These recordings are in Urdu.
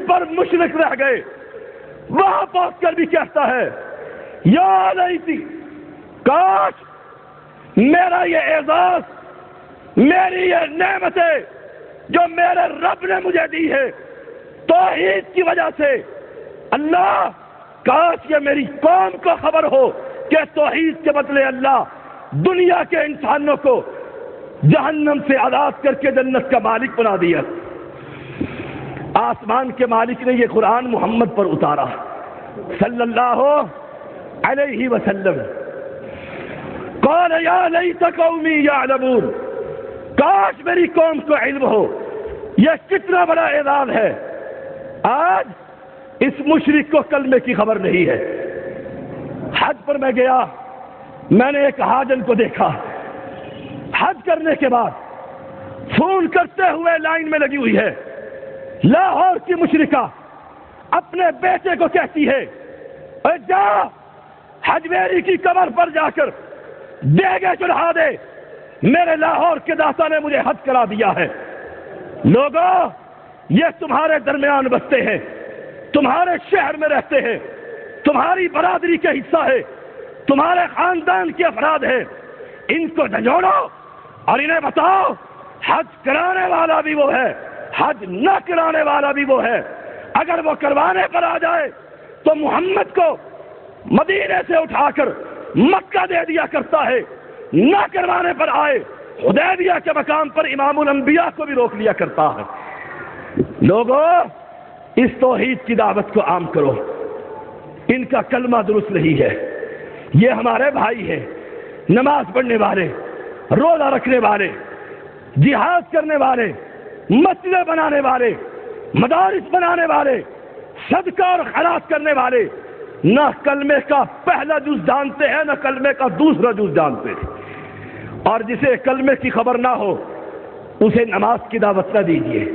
پر مشرک رہ گئے، وہاں پہنچ کر بھی کہتا ہے یا لیتی، کاش میرا یہ اعزاز، میری یہ نعمتیں جو میرے رب نے مجھے دی ہے توحید کی وجہ سے، اللہ کاش یہ میری قوم کو خبر ہو کہ توحید کے بدلے اللہ دنیا کے انسانوں کو جہنم سے آزاد کر کے جنت کا مالک بنا دیا۔ آسمان کے مالک نے یہ قرآن محمد پر اتارا صلی اللہ علیہ وسلم۔ قال یا لیت قومی یعلمون، کاش میری قوم کو علم ہو۔ یہ کتنا بڑا اعلان ہے۔ آج اس مشرک کو کلمے کی خبر نہیں ہے۔ حج پر میں گیا، میں نے ایک حاجن کو دیکھا، حج کرنے کے بعد فون کرتے ہوئے لائن میں لگی ہوئی ہے۔ لاہور کی مشرکہ اپنے بیٹے کو کہتی ہے اے جا حجویری کی قبر پر جا کر دیگے چڑھا دے، میرے لاہور کے داتا نے مجھے حج کرا دیا ہے۔ لوگوں، یہ تمہارے درمیان بستے ہیں، تمہارے شہر میں رہتے ہیں، تمہاری برادری کے حصہ ہے، تمہارے خاندان کے افراد ہیں، ان کو جھنجھوڑو اور انہیں بتاؤ حج کرانے والا بھی وہ ہے، حج نہ کرانے والا بھی وہ ہے۔ اگر وہ کروانے پر آ جائے تو محمد کو مدینے سے اٹھا کر مکہ دے دیا کرتا ہے، نہ کروانے پر آئے حدیبیہ کے مقام پر امام الانبیاء کو بھی روک لیا کرتا ہے۔ لوگوں، اس توحید کی دعوت کو عام کرو۔ ان کا کلمہ درست نہیں ہے۔ یہ ہمارے بھائی ہیں، نماز پڑھنے والے، روزہ رکھنے والے، جہاد کرنے والے، مسجدیں بنانے والے، مدارس بنانے والے، صدقہ اور خیرات کرنے والے، نہ کلمے کا پہلا جز جانتے ہیں، نہ کلمے کا دوسرا جز جانتے ہیں۔ اور جسے کلمے کی خبر نہ ہو اسے نماز کی دعوت نہ دیجیے،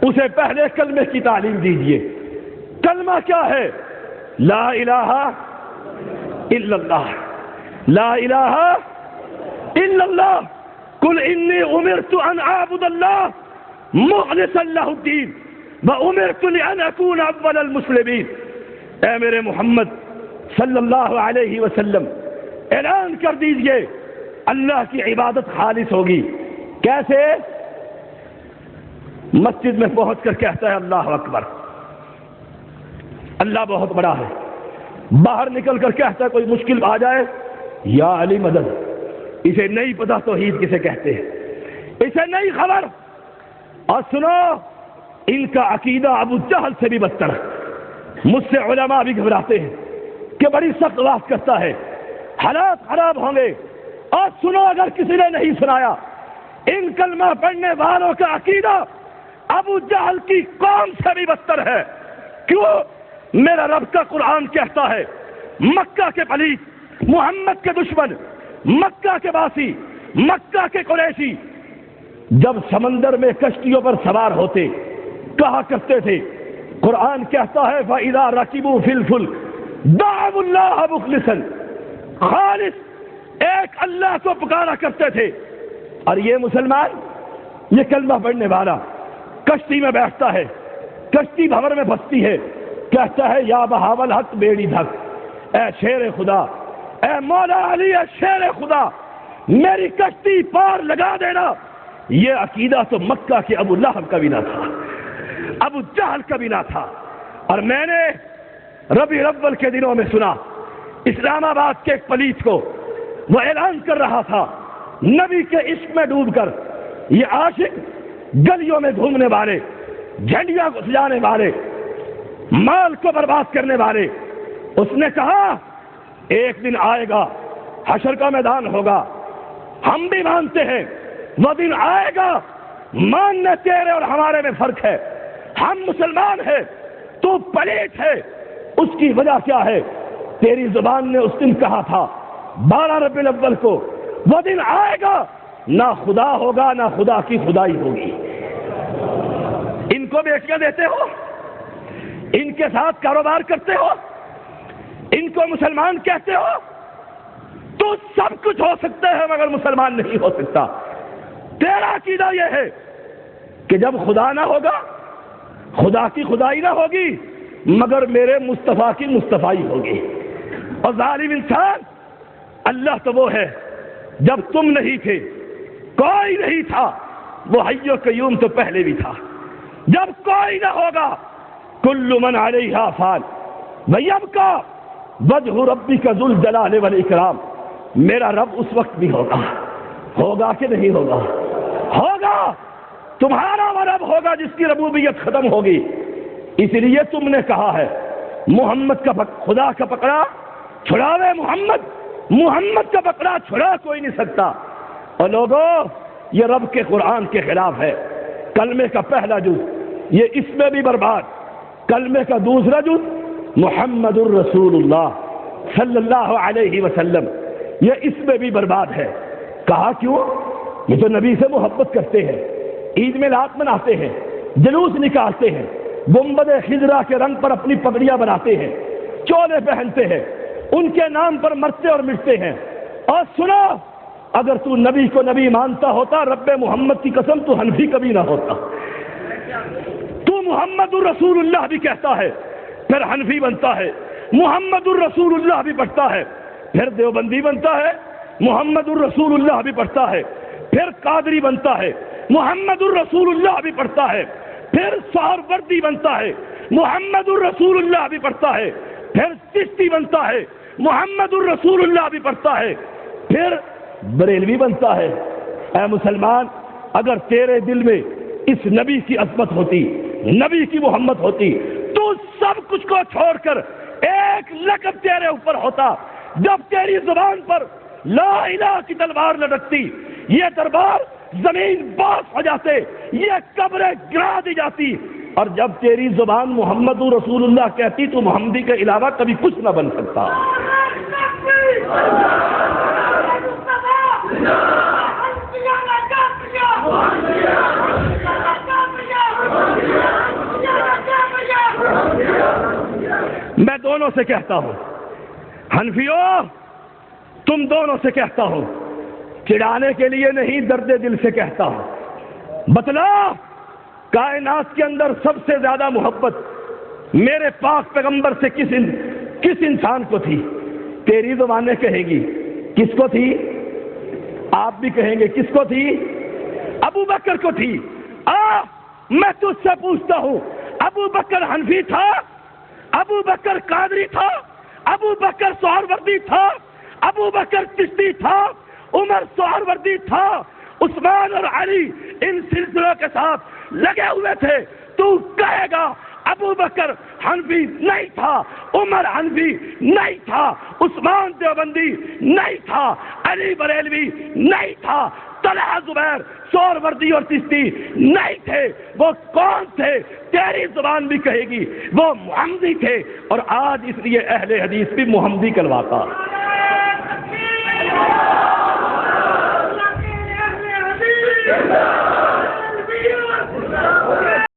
اسے پہلے کلمے کی تعلیم دیجیے۔ کلمہ کیا ہے؟ لا الہ الا اللہ، لا الہ الا اللہ، قل انی امرت ان اعبد اللہ مخلصا لہ الدین وامرت لان اکون اول المسلمین۔ اے میرے محمد صلی اللہ علیہ وسلم، اعلان کر دیجئے اللہ کی عبادت خالص ہوگی۔ کیسے؟ مسجد میں پہنچ کر کہتا ہے اللہ اکبر، اللہ بہت بڑا ہے۔ باہر نکل کر کہتا ہے کوئی مشکل آ جائے یا علی مدد۔ اسے نہیں پتا توحید کسے کہتے ہیں، اسے نہیں خبر۔ اور سنو، ان کا عقیدہ ابو جہل سے بھی بدتر ہے۔ مجھ سے علماء بھی گھبراتے ہیں کہ بڑی سخت بات کرتا ہے، حالات خراب ہوں گے۔ اور سنو، اگر کسی نے نہیں سنایا، ان کلمہ پڑھنے والوں کا عقیدہ ابو جہل کی قوم سے بھی بدتر ہے۔ کیوں؟ میرا رب کا قرآن کہتا ہے مکہ کے پلیت، محمد کے دشمن، مکہ کے باسی، مکہ کے قریشی جب سمندر میں کشتیوں پر سوار ہوتے کہا کرتے تھے، قرآن کہتا ہے فَإِذَا رَكِبُوا فِي الْفُلْكِ دَعَوُا اللَّهَ مُخْلِصًا، خالص ایک اللہ کو پکارا کرتے تھے۔ اور یہ مسلمان، یہ کلمہ پڑھنے والا کشتی میں بیٹھتا ہے، کشتی بھنور میں پھنستی ہے، کہتا ہے یا بہاول حق بیڑی دھک، اے شیر خدا، اے مولا علی، اے شیر خدا، میری کشتی پار لگا دینا۔ یہ عقیدہ تو مکہ کے ابو لہب کا بھی نہ تھا، ابو جہل کا بھی نہ تھا۔ اور میں نے ربیع الاول کے دنوں میں سنا اسلام آباد کے ایک پلیت کو، وہ اعلان کر رہا تھا نبی کے عشق میں ڈوب کر، یہ عاشق گلیوں میں گھومنے والے، جھنڈیاں کو سجانے والے، مال کو برباد کرنے والے، اس نے کہا ایک دن آئے گا، حشر کا میدان ہوگا، ہم بھی مانتے ہیں وہ دن آئے گا، ماننے تیرے اور ہمارے میں فرق ہے، ہم مسلمان ہیں، تو پلیت ہے۔ اس کی وجہ کیا ہے؟ تیری زبان نے اس دن کہا تھا 12 ربیع الاول کو وہ دن آئے گا، نہ خدا ہوگا نہ خدا کی خدائی ہوگی۔ ان کو بیٹیاں دیتے ہو، ان کے ساتھ کاروبار کرتے ہو، ان کو مسلمان کہتے ہو، تو سب کچھ ہو سکتے ہیں مگر مسلمان نہیں ہو سکتا۔ تیرا عقیدہ یہ ہے کہ جب خدا نہ ہوگا، خدا کی خدائی نہ ہوگی مگر میرے مصطفیٰ کی مصطفائی ہوگی۔ اور ظالم انسان، اللہ تو وہ ہے جب تم نہیں تھے، کوئی نہیں تھا، وہ حی و قیوم تو پہلے بھی تھا، جب کوئی نہ ہوگا کل من علیہا فان ویبقی وجہ ربک ذو الجلال والاکرام، میرا رب اس وقت بھی ہوگا، ہوگا کہ نہیں ہوگا؟ ہوگا، تمہارا وہ رب ہوگا جس کی ربوبیت ختم ہوگی۔ اس لیے تم نے کہا ہے محمد کا خدا کا پکڑا چھڑاوے محمد کا پکڑا چھڑا کوئی نہیں سکتا۔ اور لوگوں، یہ رب کے قرآن کے خلاف ہے۔ کلمے کا پہلا جز یہ اس میں بھی برباد، کلمے کا دوسرا جز محمد الرسول اللہ صلی اللہ علیہ وسلم، یہ اس میں بھی برباد ہے۔ کہا کیوں؟ یہ تو نبی سے محبت کرتے ہیں، عید میلاد مناتے ہیں، جلوس نکالتے ہیں، گنبد خضرا کے رنگ پر اپنی پگڑیاں بناتے ہیں، چولے پہنتے ہیں، ان کے نام پر مرتے اور مٹتے ہیں۔ اور سنو، اگر تو نبی کو نبی مانتا ہوتا، رب محمد کی قسم تو حنفی کبھی نہ ہوتا۔ تو محمد الرسول اللہ بھی کہتا ہے پھر حنفی بنتا ہے، محمد الرسول اللہ بھی پڑھتا ہے پھر دیوبندی بنتا ہے، محمد الرسول اللہ بھی پڑھتا ہے پھر قادری بنتا ہے، محمد الرسول اللہ بھی پڑھتا ہے پھر سہروردی بنتا ہے، محمد الرسول اللہ بھی پڑھتا ہے پھر چشتی بنتا ہے، محمد الرسول اللہ بھی پڑھتا ہے پھر بریلوی بنتا ہے۔ اے مسلمان، اگر تیرے دل میں اس نبی کی عظمت ہوتی، نبی کی محمد ہوتی، تو سب کچھ کو چھوڑ کر ایک لقب تیرے اوپر ہوتا۔ جب تیری زبان پر لا الہ کی تلوار لٹکتی، یہ دربار زمین باس ہو جاتے، یہ قبریں گرا دی جاتی، اور جب تیری زبان محمد رسول اللہ کہتی تو محمدی کے علاوہ کبھی کچھ نہ بن سکتا۔ میں دونوں سے کہتا ہوں، حنفیوں تم دونوں سے کہتا ہوں، چڑھانے کے لیے نہیں، درد دل سے کہتا ہوں، بتلا کائنات کے اندر سب سے زیادہ محبت میرے پاک پیغمبر سے کس انسان کو تھی؟ تیری زبانیں کہیں گی کس کو تھی؟ آپ بھی کہیں گے کس کو تھی؟ ابو بکر کو تھی۔ میں تجھ سے پوچھتا ہوں، ابو بکر حنفی تھا؟ ابو بکر قادری تھا؟ ابو بکر سہروردی تھا؟ ابو بکر چشتی تھا؟ عمر سہروردی تھا؟ عثمان اور علی ان سلسلوں کے ساتھ لگے ہوئے تھے، تو کہے گا ابو بکر حنفی نہیں تھا، عمر حنفی نہیں تھا، عثمان دیوبندی نہیں تھا، علی بریلوی نہیں تھا، طلحہ زبیر سہروردی اور چشتی نہیں تھے، وہ کون تھے؟ تیری زبان بھی کہے گی وہ محمدی تھے، اور آج اس لیے اہل حدیث بھی محمدی کہلواتا۔